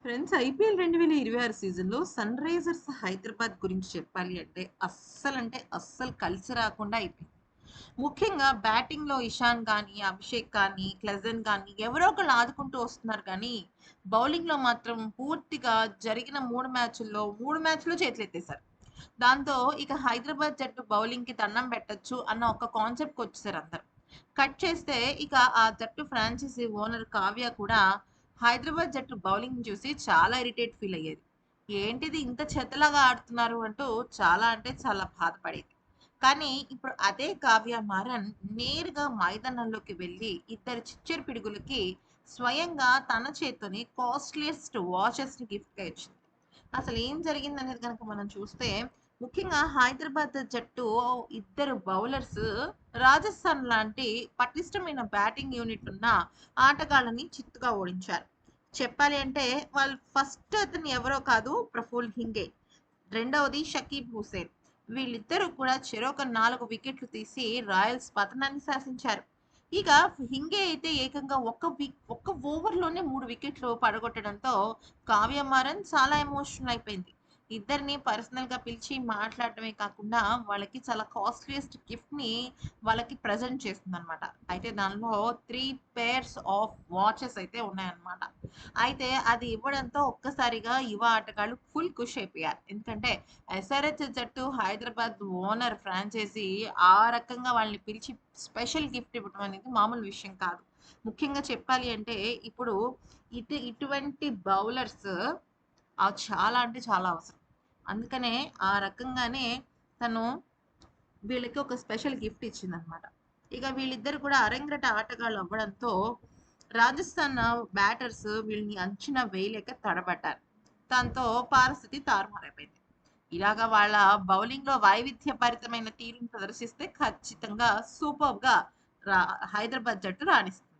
Friends IPL 2026 సీజన్‌లో sun Risers Hyderabad గురించి చెప్పాలి అంటే అస్సలు కలిసి రాకుండా అయిపోయింది. ముఖ్యంగా బ్యాటింగ్‌లో ఇషాన్ గానీ, అభిషేక్ కానీ, క్లెజెన్ గానీ ఎవరో ఒకళ్ళు ఆదుకుంటూ వస్తున్నారు కానీ, బౌలింగ్‌లో మాత్రం పూర్తిగా జరిగిన 3 మ్యాచుల్లో 3 మ్యాచ్‌లు చేతులెత్తేశారు. దాంతో ఇక హైదరాబాద్ జట్టు బౌలింగ్‌కి దండం పెట్టొచ్చు అన్న ఒక కాన్సెప్ట్‌కొచ్చేసారు అందరూ. కట్ చేస్తే ఇక ఆ జట్టు ఫ్రాంచైజీ ఓనర్ కావ్య కూడా హైదరాబాద్ జట్టు బౌలింగ్‌ని చూసి చాలా ఇరిటేట్ ఫీల్ అయ్యేది. ఏంటిది ఇంత చెత్తలాగా ఆడుతున్నారు అంటూ చాలా అంటే చాలా బాధపడేది. కానీ ఇప్పుడు అదే కావ్య మారన్ నేరుగా మైదానంలోకి వెళ్లి ఇద్దరు చిచ్చర పిడుగులకి స్వయంగా తన చేత్తోని కాస్ట్‌లియెస్ట్ వాచెస్‌ని గిఫ్ట్‌గా ఇచ్చింది. అసలు ఏం జరిగిందనేది గనక మనం చూస్తే, ముఖ్యంగా హైదరాబాద్ జట్టు ఇద్దరు బౌలర్స్ రాజస్థాన్ లాంటి పటిష్టమైన బ్యాటింగ్ యూనిట్ ఉన్న ఆటగాళ్ళని చిత్తుగా ఓడించారు. చెప్పాలి అంటే వాళ్ళు ఫస్ట్ అతను ఎవరో కాదు ప్రఫుల్ హింగే. రెండవది షకీబ్ హుసేన్. వీళ్ళిద్దరూ కూడా చెరొక 4 వికెట్లు తీసి రాయల్స్ పతనాన్ని శాసించారు. ఇక హింగే అయితే ఏకంగా ఒక్క ఓవర్‌లోనే 3 వికెట్లు పడగొట్టడంతో కావ్య మారన్ చాలా ఎమోషనల్ అయిపోయింది. ఇద్దరిని పర్సనల్‌గా పిలిచి మాట్లాడటమే కాకుండా వాళ్ళకి చాలా కాస్ట్‌లియెస్ట్ గిఫ్ట్‌ని వాళ్ళకి ప్రెజెంట్ చేస్తుందన్నమాట. అయితే దానిలో 3 పెయిర్స్ ఆఫ్ వాచెస్ అయితే ఉన్నాయన్నమాట. అయితే అది ఇవ్వడంతో ఒక్కసారిగా యువ ఆటగాళ్ళు ఫుల్ ఖుష్ అయిపోయారు. ఎందుకంటే ఎస్ఆర్‌హెచ్ జట్టు హైదరాబాద్ ఓనర్ ఫ్రాంచైజీ ఆ రకంగా వాళ్ళని పిలిచి స్పెషల్ గిఫ్ట్ ఇవ్వడం అనేది మామూలు విషయం కాదు. ముఖ్యంగా చెప్పాలి అంటే ఇప్పుడు ఇటువంటి బౌలర్స్ చాలా అంటే చాలా అవసరం. అందుకనే ఆ రకంగానే తను వీళ్ళకి ఒక స్పెషల్ గిఫ్ట్ ఇచ్చిందనమాట. ఇక వీళ్ళిద్దరు కూడా అరంగేట్ర ఆటగాళ్ళు అవ్వడంతో రాజస్థాన్ బ్యాటర్స్ వీళ్ళని అంచనా వేయలేక తడబడ్డారు. దాంతో పరిస్థితి తారుమారైపోయింది. ఇలాగ వాళ్ళ బౌలింగ్‌లో వైవిధ్యభరితమైన తీరును ప్రదర్శిస్తే ఖచ్చితంగా సూపర్బ్‌గా రా హైదరాబాద్ జట్టు రాణిస్తుంది.